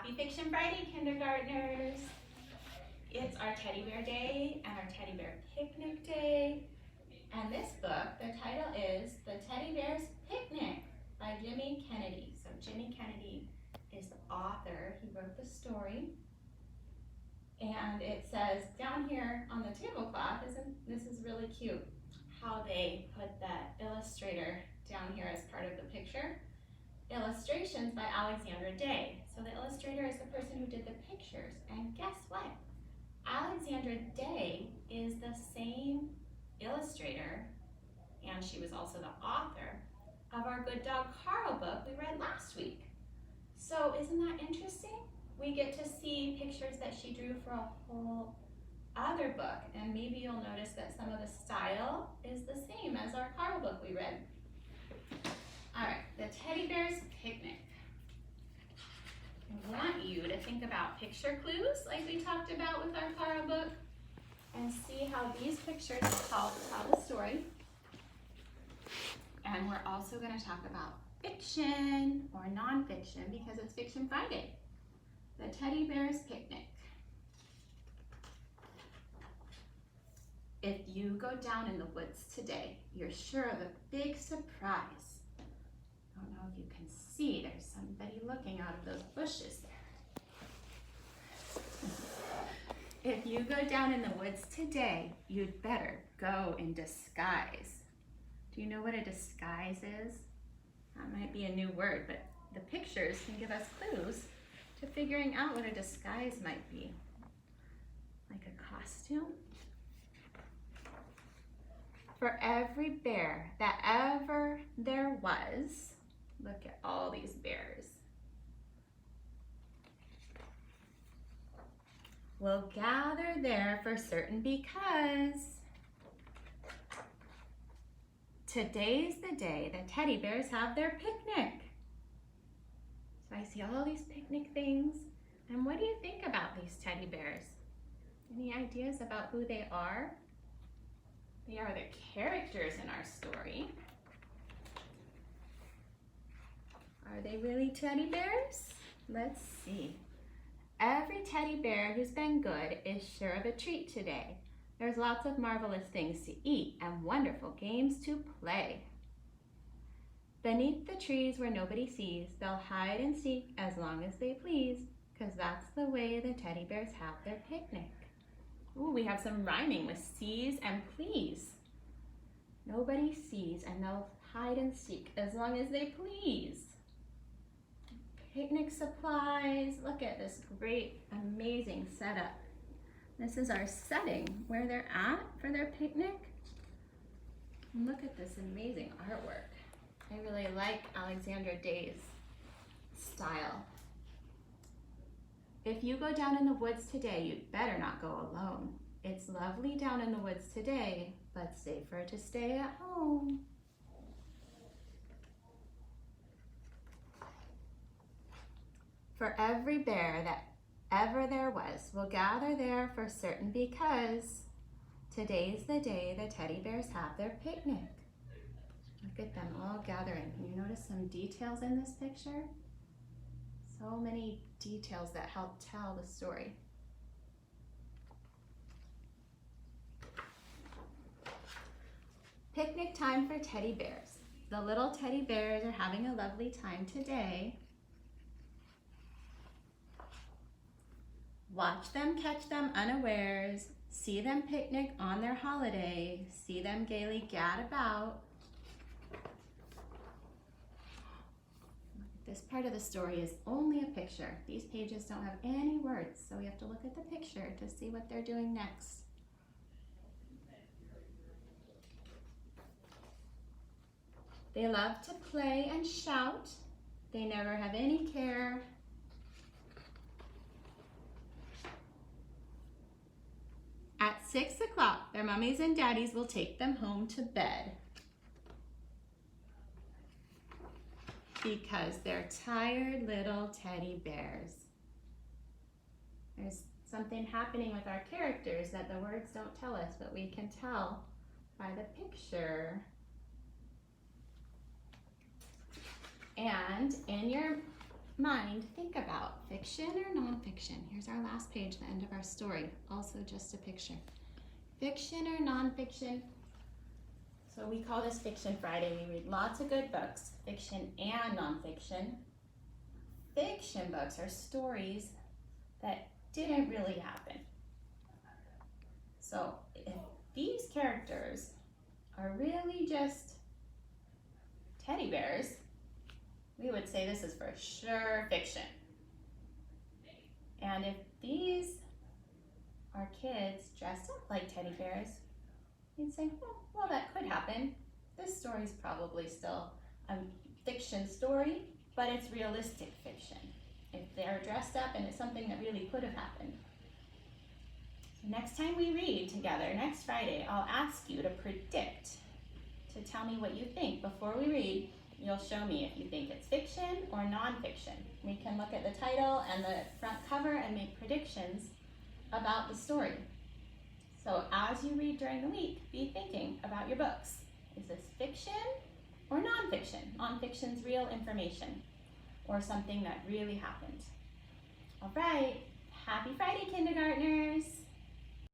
Happy Fiction Friday, kindergartners! It's our Teddy Bear Day and our Teddy Bear Picnic Day. And this book, the title is The Teddy Bear's Picnic by Jimmy Kennedy. So Jimmy Kennedy is the author. He wrote the story. And it says down here on the tablecloth, this is really cute, how they put the illustrator down here as part of the picture. Illustrations by Alexandra Day. So the illustrator is the person who did the pictures. And guess what? Alexandra Day is the same illustrator, and she was also the author of our Good Dog Carl book we read last week. So isn't that interesting? We get to see pictures that she drew for a whole other book, and maybe you'll notice that some of the style is the same as our Carl book we read. All right, the Teddy Bear's Picnic. I want you to think about picture clues like we talked about with our Carl book and see how these pictures tell the story. And we're also going to talk about fiction or nonfiction because it's Fiction Friday. The Teddy Bear's Picnic. If you go down in the woods today, you're sure of a big surprise. I don't know if you can see, there's somebody looking out of those bushes there. If you go down in the woods today, you'd better go in disguise. Do you know what a disguise is? That might be a new word, but the pictures can give us clues to figuring out what a disguise might be. Like a costume. For every bear that ever there was, look at all these bears. We'll gather there for certain because today's the day the teddy bears have their picnic. So I see all these picnic things. And what do you think about these teddy bears? Any ideas about who they are? They are the characters in our story. Are they really teddy bears? Let's see. Every teddy bear who's been good is sure of a treat today. There's lots of marvelous things to eat and wonderful games to play. Beneath the trees where nobody sees, they'll hide and seek as long as they please, 'cause that's the way the teddy bears have their picnic. Ooh, we have some rhyming with sees and please. Nobody sees and they'll hide and seek as long as they please. Picnic supplies. Look at this great, amazing setup. This is our setting where they're at for their picnic. And look at this amazing artwork. I really like Alexandra Day's style. If you go down in the woods today, you'd better not go alone. It's lovely down in the woods today, but safer to stay at home. For every bear that ever there was, we'll gather there for certain because today's the day the teddy bears have their picnic. Look at them all gathering. Can you notice some details in this picture? So many details that help tell the story. Picnic time for teddy bears. The little teddy bears are having a lovely time today. Watch them catch them unawares, see them picnic on their holiday, see them gaily gad about. This part of the story is only a picture. These pages don't have any words, so we have to look at the picture to see what they're doing next. They love to play and shout. They never have any care. At 6 o'clock, their mummies and daddies will take them home to bed because they're tired little teddy bears. There's something happening with our characters that the words don't tell us, but we can tell by the picture. And in your mind think about fiction or nonfiction. Here's our last page, the end of our story. Also just a picture. Fiction or nonfiction? So we call this Fiction Friday. We read lots of good books, fiction and nonfiction. Fiction books are stories that didn't really happen. So if these characters are really just teddy bears, we would say this is for sure fiction. And if these are kids dressed up like teddy bears, you'd say, well, that could happen. This story is probably still a fiction story, but it's realistic fiction. If they're dressed up and it's something that really could have happened. So next time we read together, next Friday, I'll ask you to predict, to tell me what you think before we read. You'll show me if you think it's fiction or nonfiction. We can look at the title and the front cover and make predictions about the story. So as you read during the week, be thinking about your books. Is this fiction or nonfiction? Nonfiction's real information or something that really happened. All right, happy Friday, kindergartners.